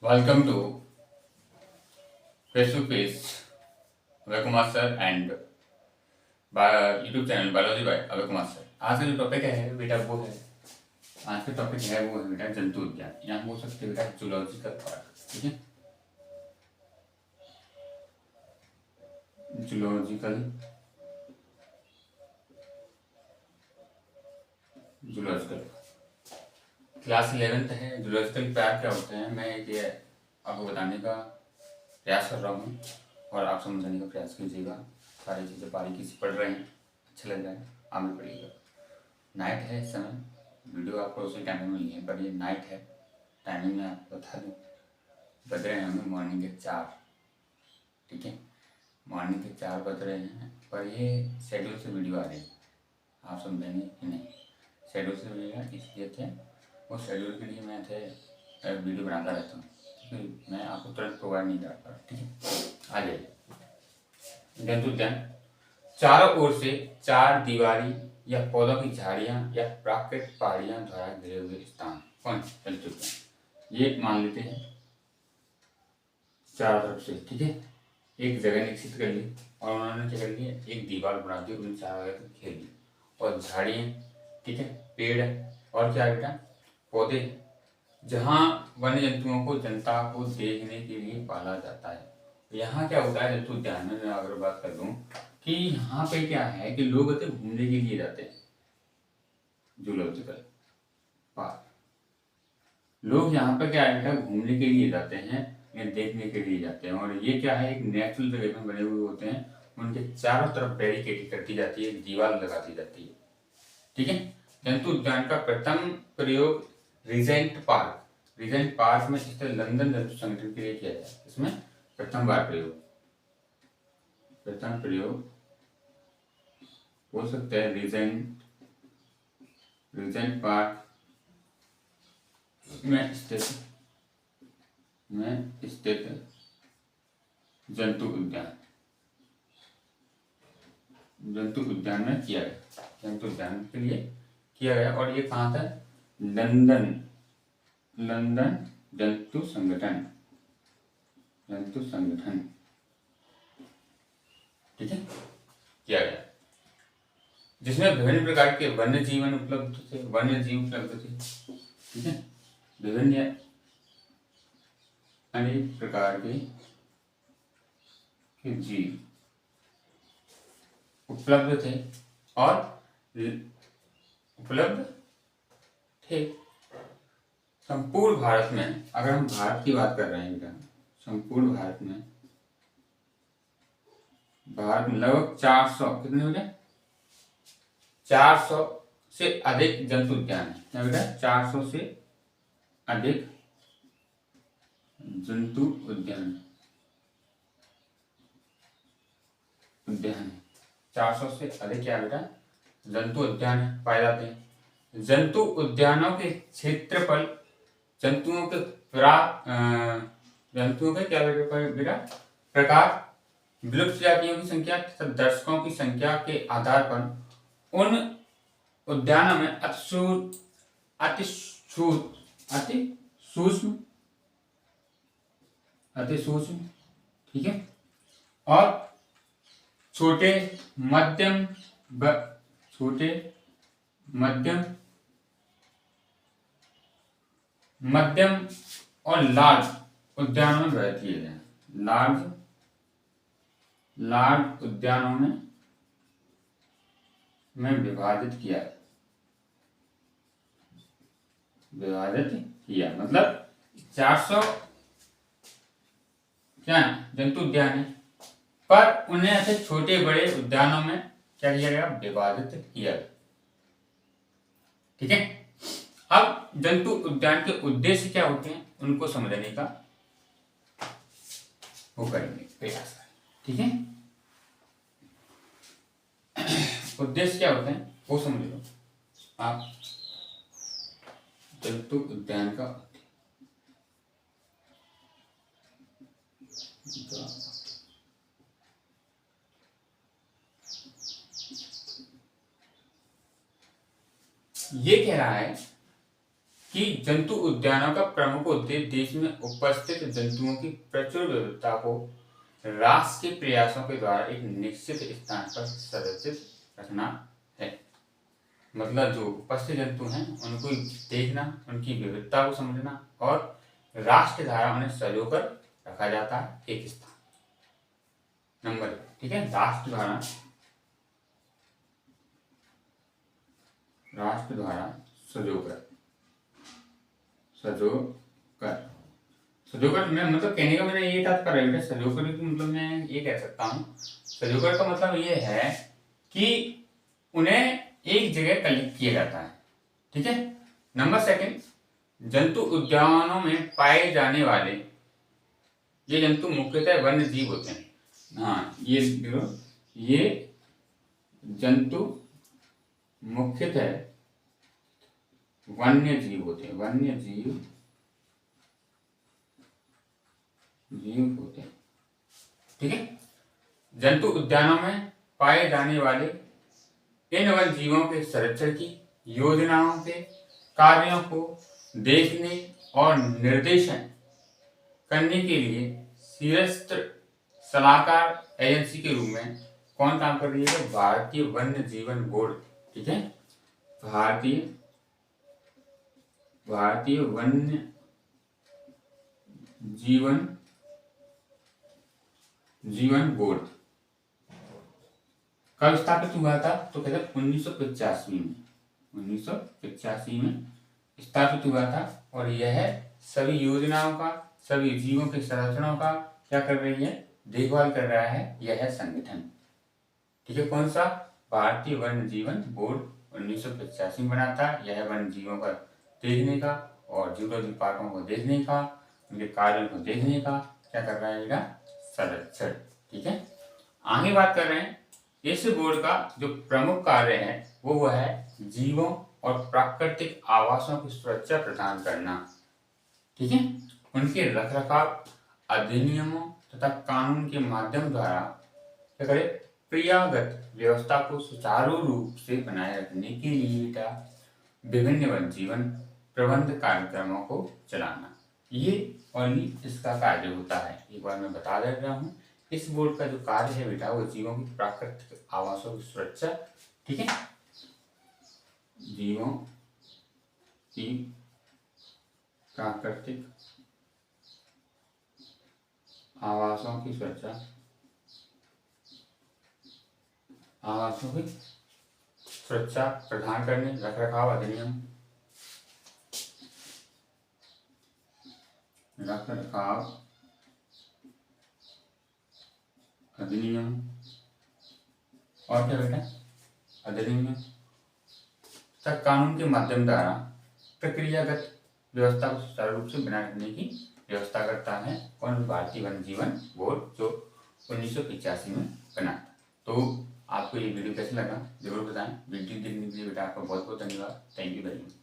Welcome to Face to Face Abhay Kumar sir and YouTube channel biology by Abhay Kumar sir. आज का जो topic है बेटा वो है आज का टॉपिक है वो है बेटा जंतु उद्यान, यहाँ बोल सकते हैं बेटा जूलॉजिकल पार्क। ठीक है, जूलॉजिकल क्लास 11th है। जूलॉजिकल पार्क क्या होते हैं मैं ये आपको बताने का प्रयास कर रहा हूँ और आप समझने का प्रयास कीजिएगा। सारी चीज़ें बारीकी से पढ़ रहे हैं, अच्छा लग रहा है, आगे पढ़िएगा। नाइट है इस समय, वीडियो आपको उसी टाइमिंग में नहीं है पर ये नाइट है। टाइमिंग में आपको बता दूँ, बज रहे हैं हमें मॉर्निंग के 4। ठीक है, मॉर्निंग के 4 बज रहे हैं पर ये शेड्यूल से वीडियो आ रही है। आप समझेंगे कि नहीं, शेड्यूल से वीडियो इसलिए थे, वो शेड्यूल के लिए मैं थे वीडियो बनाता रहता हूँ क्योंकि मैं आपको तुरंत प्रोवाइड नहीं कर पा। ठीक है, आ जाइए। जंतु उद्यान चारों ओर से 4 दीवारी या पौधों की झाड़ियां या प्राकृतिक पहाड़ियां द्वारा घिरे हुए स्थान कौन जंतु उद्यान। ये मान लेते हैं चारों तरफ से। ठीक है, एक जगह निश्चित कर ली और उन्होंने क्या कर लिया, एक दीवार बना दी, उन चारों जगह घेर ली और झाड़ियाँ, ठीक है, पेड़ और क्या बेटा पौधे, जहाँ वन्य जंतुओं को जनता को देखने के लिए पाला जाता है। यहाँ क्या होता है जंतु उद्यान में, मैं अगर बात कर लूँ कि यहाँ पे क्या है कि लोग घूमने के लिए जाते हैं। जूलॉजिकल पार्क लोग यहाँ पे क्या है घूमने के लिए जाते हैं या देखने के लिए जाते हैं। और ये क्या है, एक नेचुरल जगह में बने हुए होते हैं, उनके चारों तरफ बैरिकेड कर दी जाती है, दीवार लगा दी जाती है। ठीक है, जंतु उद्यान का प्रथम प्रयोग रीजेंट पार्क में स्थित लंदन जंतु संगठन के लिए किया गया। इसमें प्रथम प्रयोग हो सकता है रीजेंट पार्क में स्थित जंतु उद्यान में किया गया, जंतु उद्यान के लिए किया गया। और ये कहाँ था, लंदन जंतु संगठन। ठीक है, किया गया, जिसमें विभिन्न प्रकार के वन्य जीव उपलब्ध थे। ठीक है, विभिन्न अनेक प्रकार के जीव उपलब्ध थे संपूर्ण भारत में। अगर हम भारत की बात कर रहे हैं बेटा, संपूर्ण भारत में लगभग 400 कितने हो गए, 400 से अधिक जंतु उद्यान है। क्या बेटा, 400 से अधिक जंतु उद्यान 400 से अधिक क्या बेटा जंतु उद्यान पाए जाते हैं। जंतु उद्यानों के क्षेत्रफल जंतुओं के क्या बेटा प्रकार, विलुप्त जातियों की संख्या तथा दर्शकों की संख्या के आधार पर उन उद्यानों में अति सूक्ष्म, ठीक है, और छोटे मध्यम और लार्ज उद्यानों में विभाजित किए गए। लार्ज उद्यानों में विभाजित किया मतलब 400 क्या जंतु उद्यान है, पर उन्हें ऐसे छोटे बड़े उद्यानों में क्या किया गया, विभाजित किया गया। ठीक है, अब जंतु उद्यान के उद्देश्य क्या होते हैं उनको समझने का वो करेंगे प्रयास। ठीक है, उद्देश्य क्या होते हैं वो समझ लो आप। जंतु उद्यान का ये कह रहा है कि जंतु उद्यानों का प्रमुख उद्देश्य देश में उपस्थित जंतुओं की प्रचुर विविधता को राष्ट्र के प्रयासों के द्वारा एक निश्चित स्थान पर संरक्षित रखना है। मतलब जो उपस्थित जंतु हैं उनको देखना, उनकी विविधता को समझना और राष्ट्र द्वारा उन्हें संजोकर रखा जाता है एक स्थान। नंबर, ठीक है, राष्ट्र द्वारा सजोकर मैं मतलब कहने का मेरा ये तात्पर्य है, सजोकर का मतलब मैं ये कह सकता हूँ, सजोकर का मतलब ये है कि उन्हें एक जगह कलेक्ट किया जाता है। ठीक है। नंबर सेकंड, जंतु उद्यानों में पाए जाने वाले ये जंतु मुख्यतः वन्य जीव होते हैं। हाँ, ये जंतु मुख्यतः वन्य जीव होते हैं, वन्य जीव होते हैं। ठीक है। जंतु उद्यानों में पाए जाने वाले इन वन्य जीवों के संरक्षण की योजनाओं के कार्यों को देखने और निर्देशन करने के लिए शीर्षस्थ सलाहकार एजेंसी के रूप में कौन काम कर रही है? भारतीय वन्य जीवन बोर्ड। ठीक है, भारतीय वन्य जीवन बोर्ड कब स्थापित हुआ था? तो कहते 1985 में स्थापित हुआ था। और यह सभी योजनाओं का, सभी जीवों के संरक्षणों का क्या कर रही है? देखभाल कर रहा है यह संगठन। ठीक है, कौन सा? भारतीय वन्य जीवन बोर्ड 1985 में बना था। यह वन्य जीवों का देखने का और जूलॉजी पार्कों को देखने का, उनके कार्यों को देखने का क्या कर रहा है? संरक्षण। ठीक है, आगे बात कर रहे हैं इस बोर्ड का जो प्रमुख कार्य है वो है जीवों और प्राकृतिक आवासों की सुरक्षा प्रदान करना। ठीक है, उनके रखरखाव, अधिनियमों तथा कानून के माध्यम द्वारा क्या करे? प्रयागत व्यवस्था को सुचारू रूप से बनाए रखने के लिए विभिन्न वन जीवन प्रबंध कार्यक्रमों को चलाना, ये ओनली इसका कार्य होता है। एक बार मैं बता दे रहा हूँ, इस बोर्ड का जो कार्य है बेटा वो जीवों की प्राकृतिक आवासों की सुरक्षा, ठीक है, जीवों की प्राकृतिक आवासों की सुरक्षा, आवासों की सुरक्षा प्रदान करने, रखरखाव अधिनियम, रखरखाव अधिनियम और क्या बेटा? अधिनियम तथा कानून के माध्यम द्वारा प्रक्रियागत व्यवस्था को सुचारू रूप से बनाए रखने की व्यवस्था करता है। कौन? भारतीय वन्य जीवन बोर्ड, जो 1985 में बना। तो आपको ये वीडियो कैसा लगा जरूर बताएं। वीडियो देखने के लिए बेटा आपका बहुत बहुत धन्यवाद। Thank you very much.